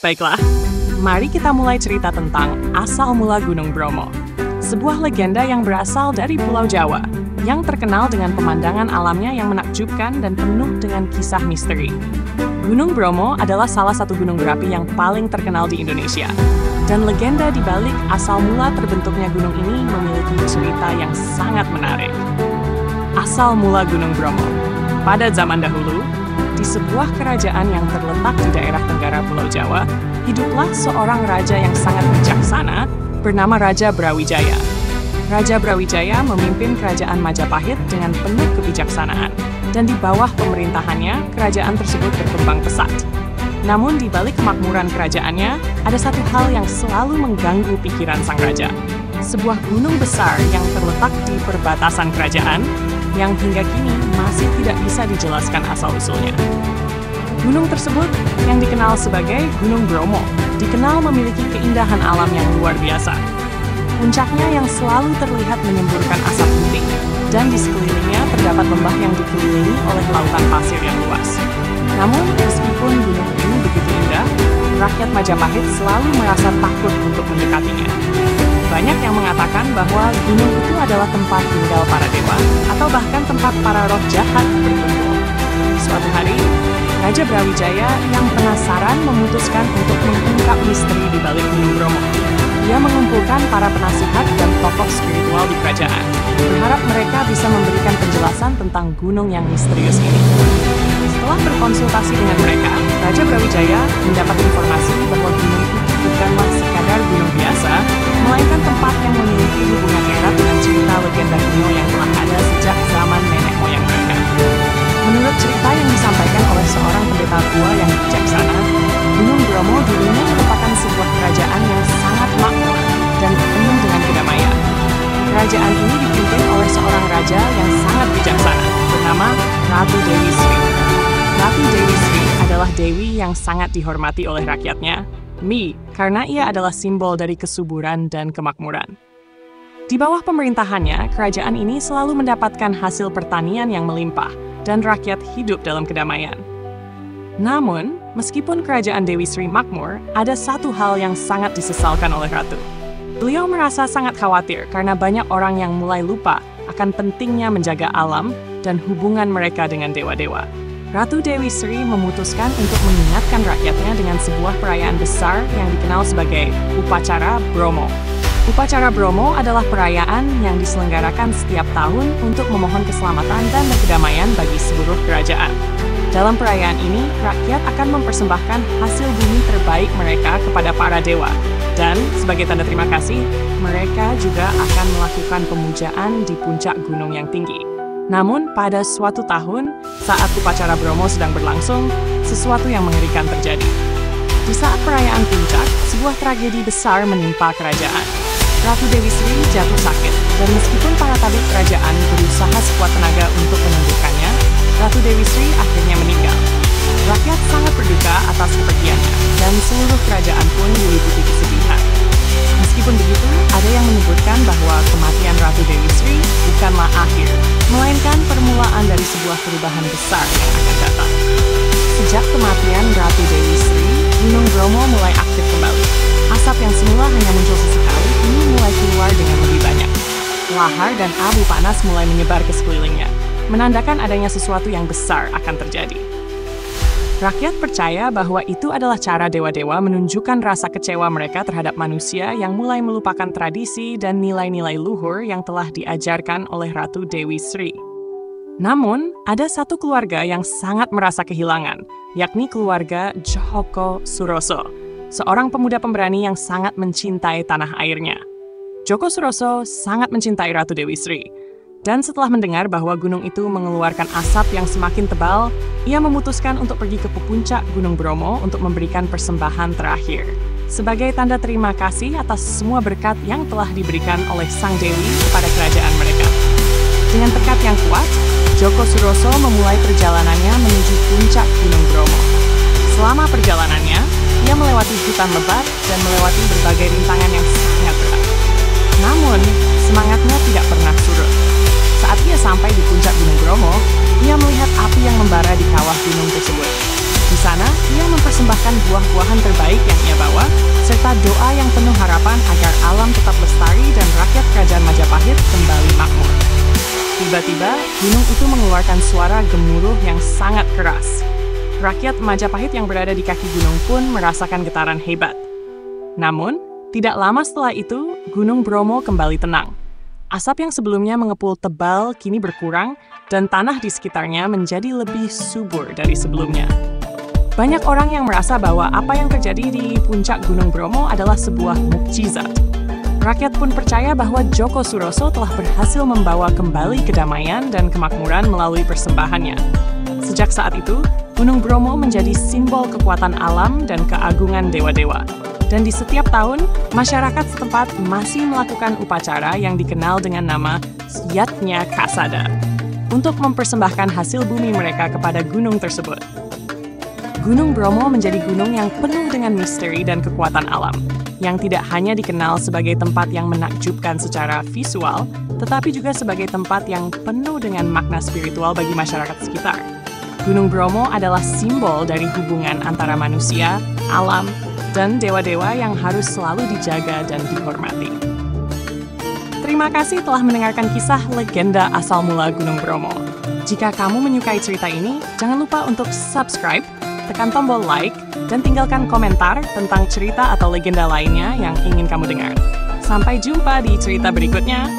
Baiklah, mari kita mulai cerita tentang asal mula Gunung Bromo. Sebuah legenda yang berasal dari Pulau Jawa, yang terkenal dengan pemandangan alamnya yang menakjubkan dan penuh dengan kisah misteri. Gunung Bromo adalah salah satu gunung berapi yang paling terkenal di Indonesia. Dan legenda di balik asal mula terbentuknya gunung ini memiliki cerita yang sangat menarik. Asal mula Gunung Bromo. Pada zaman dahulu, di sebuah kerajaan yang terletak di daerah tenggara Pulau Jawa, hiduplah seorang raja yang sangat bijaksana bernama Raja Brawijaya. Raja Brawijaya memimpin kerajaan Majapahit dengan penuh kebijaksanaan, dan di bawah pemerintahannya, kerajaan tersebut berkembang pesat. Namun di balik kemakmuran kerajaannya, ada satu hal yang selalu mengganggu pikiran sang raja. Sebuah gunung besar yang terletak di perbatasan kerajaan, yang hingga kini masih tidak bisa dijelaskan asal-usulnya. Gunung tersebut, yang dikenal sebagai Gunung Bromo, dikenal memiliki keindahan alam yang luar biasa. Puncaknya yang selalu terlihat menyemburkan asap putih, dan di sekelilingnya terdapat lembah yang dikelilingi oleh lautan pasir yang luas. Namun, meskipun gunung ini begitu indah, rakyat Majapahit selalu merasa takut untuk mendekatinya. Banyak yang mengatakan bahwa gunung itu adalah tempat tinggal para dewa, atau bahkan tempat para roh jahat berkumpul. Suatu hari, Raja Brawijaya yang penasaran memutuskan untuk mengungkap misteri di balik Gunung Bromo. Ia mengumpulkan para penasihat dan tokoh spiritual di kerajaan, berharap mereka bisa memberikan penjelasan tentang gunung yang misterius ini. Setelah berkonsultasi dengan mereka, Raja Brawijaya mendapat informasi bahwa gunung itu bukanlah sekadar gunung biasa, melainkan tempat yang memiliki hubungan erat dengan cerita legenda kuno yang telah ada sejak zaman nenek moyang mereka. Menurut cerita yang disampaikan oleh seorang pendeta tua yang bijaksana, Gunung Bromo dulunya merupakan sebuah kerajaan yang sangat makmur dan penuh dengan kedamaian. Kerajaan ini dipimpin oleh seorang raja yang sangat bijaksana, bernama Ratu Dewi Sri. Ratu Dewi Sri adalah dewi yang sangat dihormati oleh rakyatnya, karena ia adalah simbol dari kesuburan dan kemakmuran. Di bawah pemerintahannya, kerajaan ini selalu mendapatkan hasil pertanian yang melimpah, dan rakyat hidup dalam kedamaian. Namun, meskipun kerajaan Dewi Sri makmur, ada satu hal yang sangat disesalkan oleh Ratu. Beliau merasa sangat khawatir karena banyak orang yang mulai lupa akan pentingnya menjaga alam dan hubungan mereka dengan dewa-dewa. Ratu Dewi Sri memutuskan untuk mengingatkan rakyatnya dengan sebuah perayaan besar yang dikenal sebagai Upacara Bromo. Upacara Bromo adalah perayaan yang diselenggarakan setiap tahun untuk memohon keselamatan dan kedamaian bagi seluruh kerajaan. Dalam perayaan ini, rakyat akan mempersembahkan hasil bumi terbaik mereka kepada para dewa. Dan, sebagai tanda terima kasih, mereka juga akan melakukan pemujaan di puncak gunung yang tinggi. Namun, pada suatu tahun, saat upacara Bromo sedang berlangsung, sesuatu yang mengerikan terjadi. Di saat perayaan puncak, sebuah tragedi besar menimpa kerajaan. Ratu Dewi Sri jatuh sakit, dan meskipun para tabib kerajaan berusaha sekuat tenaga untuk menyembuhkannya, Ratu Dewi Sri akhirnya meninggal. Rakyat sangat berduka atas kepergiannya, dan seluruh kerajaan pun diliputi kesedihan. Meskipun begitu, ada yang menyebutkan bahwa kematian Ratu Dewi Sri bukanlah akhir, melainkan permulaan dari sebuah perubahan besar yang akan datang. Sejak kematian Ratu Dewi Sri, Gunung Bromo mulai aktif kembali. Asap yang semula hanya muncul sesekali, ini mulai keluar dengan lebih banyak. Lahar dan abu panas mulai menyebar ke sekelilingnya, menandakan adanya sesuatu yang besar akan terjadi. Rakyat percaya bahwa itu adalah cara dewa-dewa menunjukkan rasa kecewa mereka terhadap manusia yang mulai melupakan tradisi dan nilai-nilai luhur yang telah diajarkan oleh Ratu Dewi Sri. Namun, ada satu keluarga yang sangat merasa kehilangan, yakni keluarga Joko Suroso, seorang pemuda pemberani yang sangat mencintai tanah airnya. Joko Suroso sangat mencintai Ratu Dewi Sri. Dan setelah mendengar bahwa gunung itu mengeluarkan asap yang semakin tebal, ia memutuskan untuk pergi ke puncak Gunung Bromo untuk memberikan persembahan terakhir. Sebagai tanda terima kasih atas semua berkat yang telah diberikan oleh Sang Dewi kepada kerajaan mereka. Dengan tekad yang kuat, Joko Suroso memulai perjalanannya menuju puncak Gunung Bromo. Selama perjalanannya, ia melewati hutan lebat dan melewati berbagai rintangan yang sangat berat. Namun, semangatnya tidak pernah surut. Saat ia sampai di puncak Gunung Bromo, ia melihat api yang membara di kawah gunung tersebut. Di sana, ia mempersembahkan buah-buahan terbaik yang ia bawa, serta doa yang penuh harapan agar alam tetap lestari dan rakyat kerajaan Majapahit kembali makmur. Tiba-tiba, gunung itu mengeluarkan suara gemuruh yang sangat keras. Rakyat Majapahit yang berada di kaki gunung pun merasakan getaran hebat. Namun, tidak lama setelah itu, Gunung Bromo kembali tenang. Asap yang sebelumnya mengepul tebal kini berkurang, dan tanah di sekitarnya menjadi lebih subur dari sebelumnya. Banyak orang yang merasa bahwa apa yang terjadi di puncak Gunung Bromo adalah sebuah mukjizat. Rakyat pun percaya bahwa Djoko Suroso telah berhasil membawa kembali kedamaian dan kemakmuran melalui persembahannya. Sejak saat itu, Gunung Bromo menjadi simbol kekuatan alam dan keagungan dewa-dewa. Dan di setiap tahun, masyarakat setempat masih melakukan upacara yang dikenal dengan nama Yatnya Kasada untuk mempersembahkan hasil bumi mereka kepada gunung tersebut. Gunung Bromo menjadi gunung yang penuh dengan misteri dan kekuatan alam, yang tidak hanya dikenal sebagai tempat yang menakjubkan secara visual, tetapi juga sebagai tempat yang penuh dengan makna spiritual bagi masyarakat sekitar. Gunung Bromo adalah simbol dari hubungan antara manusia, alam, dan dewa-dewa yang harus selalu dijaga dan dihormati. Terima kasih telah mendengarkan kisah legenda asal mula Gunung Bromo. Jika kamu menyukai cerita ini, jangan lupa untuk subscribe, tekan tombol like, dan tinggalkan komentar tentang cerita atau legenda lainnya yang ingin kamu dengar. Sampai jumpa di cerita berikutnya.